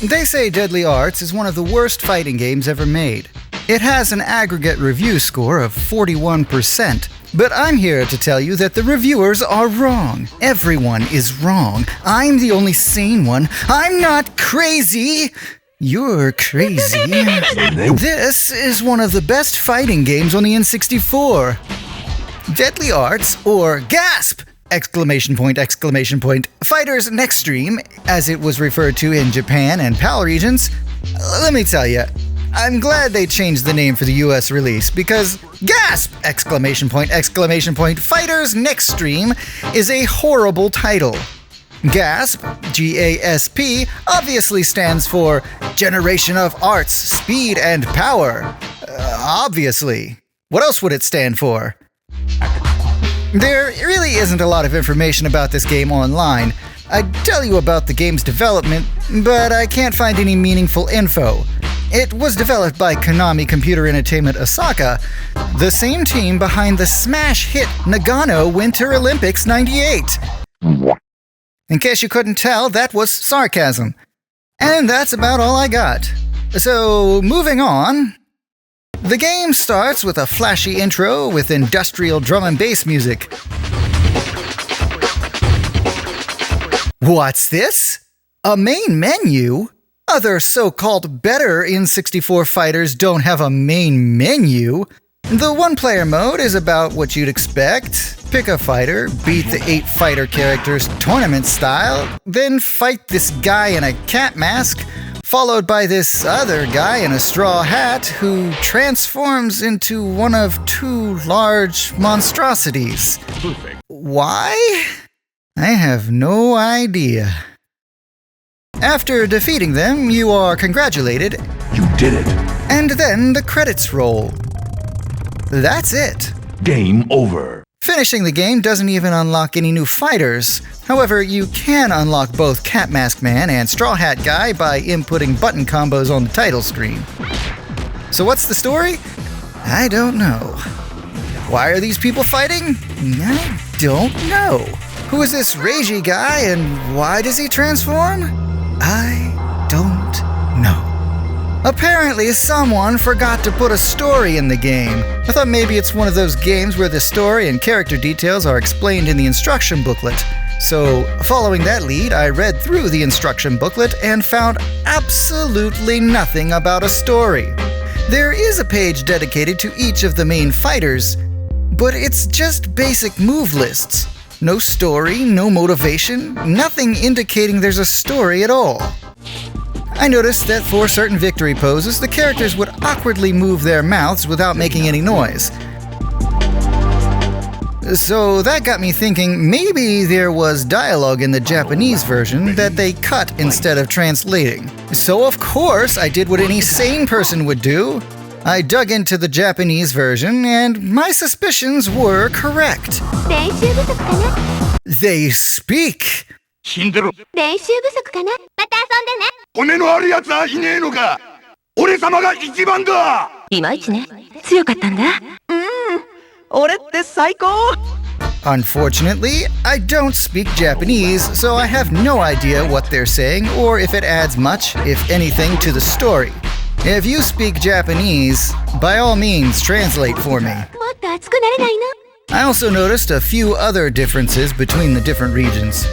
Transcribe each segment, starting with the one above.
They say Deadly Arts is one of the worst fighting games ever made. It has an aggregate review score of 41%. But I'm here to tell you that the reviewers are wrong. Everyone is wrong. I'm the only sane one. I'm not crazy. You're crazy. This is one of the best fighting games on the N64. Deadly Arts, or G.A.S.P! Exclamation point, exclamation point, Fighters NEXTream, as it was referred to in Japan and PAL regions. Let me tell you, I'm glad they changed the name for the US release, because G.A.S.P! Exclamation point, exclamation point, Fighters NEXTream is a horrible title. G.A.S.P, G.A.S.P, obviously stands for Generation of Arts, Speed and Power. Obviously. What else would it stand for? There really isn't a lot of information about this game online. I'd tell you about the game's development, but I can't find any meaningful info. It was developed by Konami Computer Entertainment Osaka, the same team behind the smash hit Nagano Winter Olympics '98. In case you couldn't tell, that was sarcasm. And that's about all I got. So, moving on. The game starts with a flashy intro with industrial drum and bass music. What's this? A main menu? Other so-called better N64 fighters don't have a main menu. The one-player mode is about what you'd expect. Pick a fighter, beat the 8 fighter characters tournament style, then fight this guy in a cat mask, followed by this other guy in a straw hat who transforms into one of 2 large monstrosities. Perfect. Why? I have no idea. After defeating them, you are congratulated. You did it. And then the credits roll. That's it. Game over. Finishing the game doesn't even unlock any new fighters. However, you can unlock both Cat Mask Man and Straw Hat Guy by inputting button combos on the title screen. So what's the story? I don't know. Why are these people fighting? I don't know. Who is this Reiji guy and why does he transform? I don't know. Apparently, someone forgot to put a story in the game. I thought maybe it's one of those games where the story and character details are explained in the instruction booklet. So, following that lead, I read through the instruction booklet and found absolutely nothing about a story. There is a page dedicated to each of the main fighters, but it's just basic move lists. No story, no motivation, nothing indicating there's a story at all. I noticed that for certain victory poses, the characters would awkwardly move their mouths without making any noise. So that got me thinking maybe there was dialogue in the Japanese version that they cut instead of translating. So of course I did what any sane person would do. I dug into the Japanese version and my suspicions were correct. They speak. 死んでろ。練習不足かな。また遊んでね。骨のある奴はいねえのか。俺様が一番だ。いまいちね。強かったんだ。俺って最高。Unfortunately, I don't speak Japanese, so I have no idea what they're saying or if it adds much, if anything, to the story. If you speak Japanese, by all means translate for me. もっと熱くなれないの？ I also noticed a few other differences between the different regions.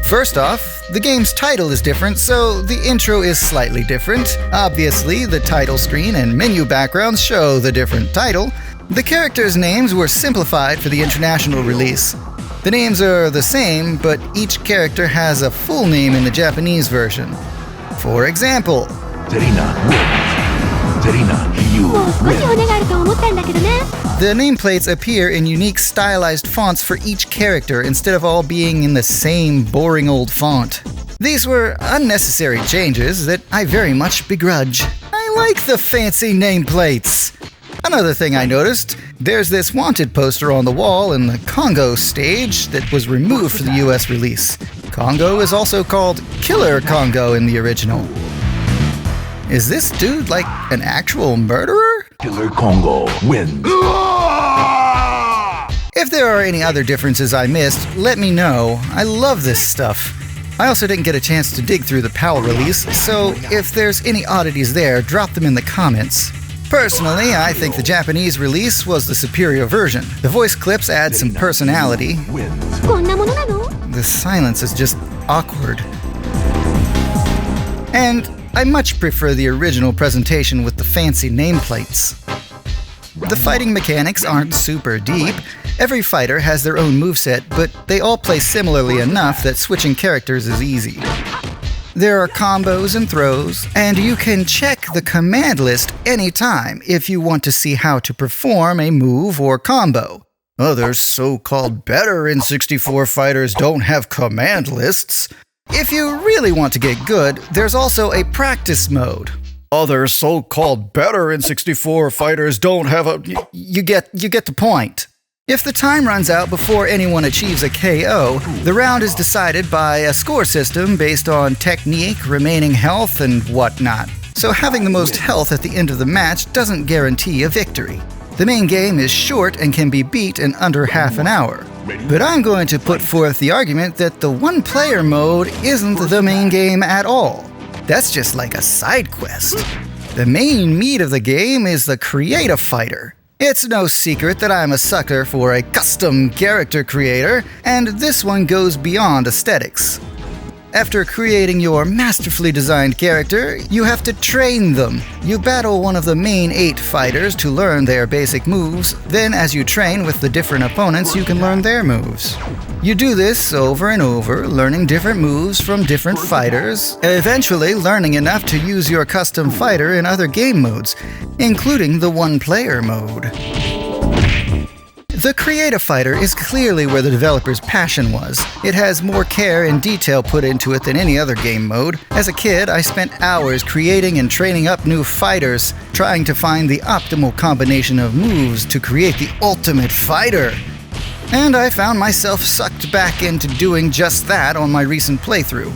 First off, the game's title is different, so the intro is slightly different. Obviously, the title screen and menu backgrounds show the different title. The characters' names were simplified for the international release. The names are the same, but each character has a full name in the Japanese version. For example, Zerina wins. Zerina, you もう少し骨があると思ったんだけどね。 the nameplates appear in unique stylized fonts for each character instead of all being in the same boring old font. These were unnecessary changes that I very much begrudge. I like the fancy nameplates. Another thing I noticed, there's this wanted poster on the wall in the Congo stage that was removed for the US release. Congo is also called Killer Congo in the original. Is this dude like an actual murderer? Killer Congo wins. If there are any other differences I missed, let me know. I love this stuff. I also didn't get a chance to dig through the PAL release, so if there's any oddities there, drop them in the comments. Personally, I think the Japanese release was the superior version. The voice clips add some personality. Wins. こんなものなの？ The silence is just awkward. And I much prefer the original presentation with the fancy nameplates. The fighting mechanics aren't super deep. Every fighter has their own moveset, but they all play similarly enough that switching characters is easy. There are combos and throws, and you can check the command list anytime if you want to see how to perform a move or combo. Other so-called better N64 fighters don't have command lists. If you really want to get good, there's also a practice mode. Other so-called better N64 fighters don't have a... You get the point. If the time runs out before anyone achieves a KO, the round is decided by a score system based on technique, remaining health, and whatnot. So having the most health at the end of the match doesn't guarantee a victory. The main game is short and can be beat in under half an hour. But I'm going to put forth the argument that the one-player mode isn't the main game at all. That's just like a side quest. The main meat of the game is the creative fighter. It's no secret that I'm a sucker for a custom character creator, and this one goes beyond aesthetics. After creating your masterfully designed character, you have to train them. You battle one of the main 8 fighters to learn their basic moves, then as you train with the different opponents, you can learn their moves. You do this over and over, learning different moves from different fighters, eventually learning enough to use your custom fighter in other game modes, including the one-player mode. The creative fighter is clearly where the developer's passion was. It has more care and detail put into it than any other game mode. As a kid, I spent hours creating and training up new fighters, trying to find the optimal combination of moves to create the ultimate fighter. And I found myself sucked back into doing just that on my recent playthrough.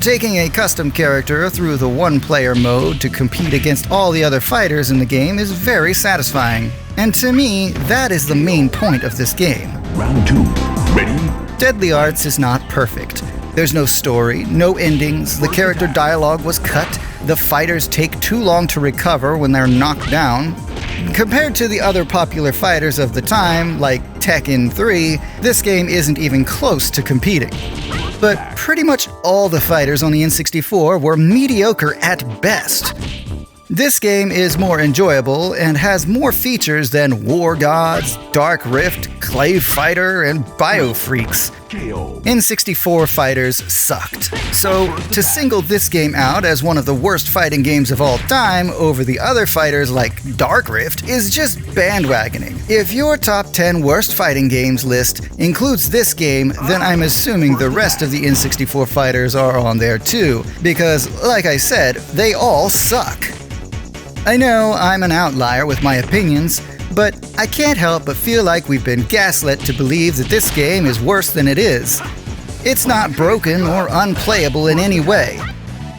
Taking a custom character through the one-player mode to compete against all the other fighters in the game is very satisfying. And to me, that is the main point of this game. Round 2. Ready? Deadly Arts is not perfect. There's no story, no endings, the character dialogue was cut, the fighters take too long to recover when they're knocked down. Compared to the other popular fighters of the time, like Tekken 3, this game isn't even close to competing. But pretty much all the fighters on the N64 were mediocre at best. This game is more enjoyable and has more features than War Gods, Dark Rift, Clay Fighter, and Biofreaks. N64 fighters sucked. So, to single this game out as one of the worst fighting games of all time over the other fighters like Dark Rift is just bandwagoning. If your top 10 worst fighting games list includes this game, then I'm assuming the rest of the N64 fighters are on there too, because, like I said, they all suck. I know I'm an outlier with my opinions, but I can't help but feel like we've been gaslit to believe that this game is worse than it is. It's not broken or unplayable in any way.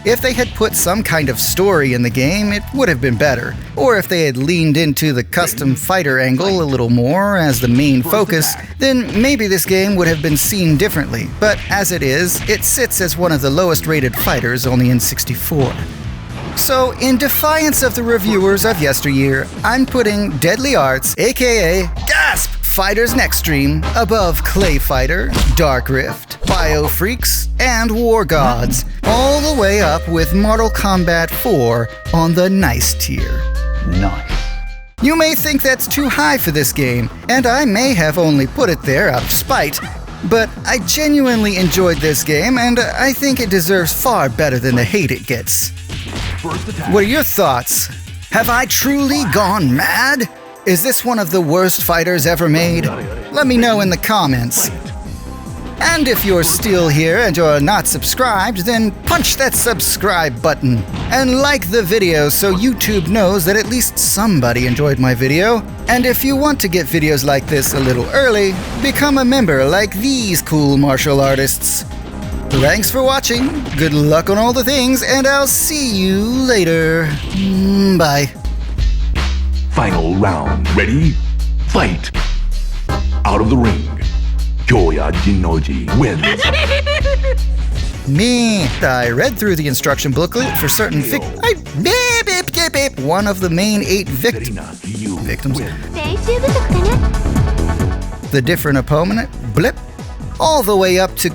If they had put some kind of story in the game, it would have been better. Or if they had leaned into the custom fighter angle a little more as the main focus, then maybe this game would have been seen differently. But as it is, it sits as one of the lowest rated fighters on the N64. So, in defiance of the reviewers of yesteryear, I'm putting Deadly Arts, aka G.A.S.P Fighters NEXTream, above Clay Fighter, Dark Rift, Biofreaks, and War Gods, all the way up with Mortal Kombat 4 on the nice tier. Nice. You may think that's too high for this game, and I may have only put it there out of spite, but I genuinely enjoyed this game, and I think it deserves far better than the hate it gets. What are your thoughts? Have I truly gone mad? Is this one of the worst fighters ever made? Let me know in the comments. And if you're still here and you're not subscribed, then punch that subscribe button and like the video so YouTube knows that at least somebody enjoyed my video. And if you want to get videos like this a little early, become a member like these cool martial artists. Thanks for watching, good luck on all the things, and I'll see you later. Bye. Final round. Ready? Fight! Out of the ring, Kyoya Jinnoji wins. Me. I read through the instruction booklet for certain one of the main 8 victims. 練習不足かな。 The different opponent, blip, all the way up to